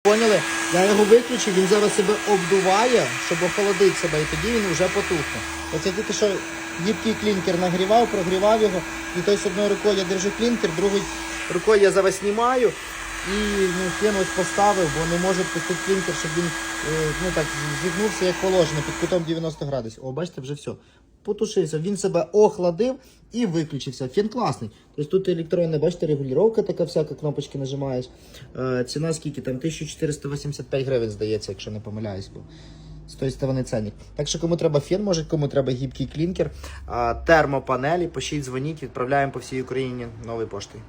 Поняли? Я його виключив, він зараз себе обдуває, щоб охолодити себе, і тоді він вже потухне. Оце тільки що гібкий клінкер нагрівав, прогрівав його, і тобто одною рукою я держу клінкер, другою рукою я зараз знімаю і фен ось поставив, бо не може пустити клінкер, щоб він так зігнувся як положено, під кутом 90 градусів. О, бачите, вже все. Потушився, він себе охладив і виключився. Фен класний. Тобто тут електронна, бачите, регулювання така всяка, кнопочки нажимаєш. Ціна скільки там? 1485 гривень, здається, якщо не помиляюсь. Бо з тої сторони ценник. Так що кому треба фен, може кому треба гібкий клінкер, термопанелі, пишіть, дзвоніть, відправляємо по всій Україні новою поштою.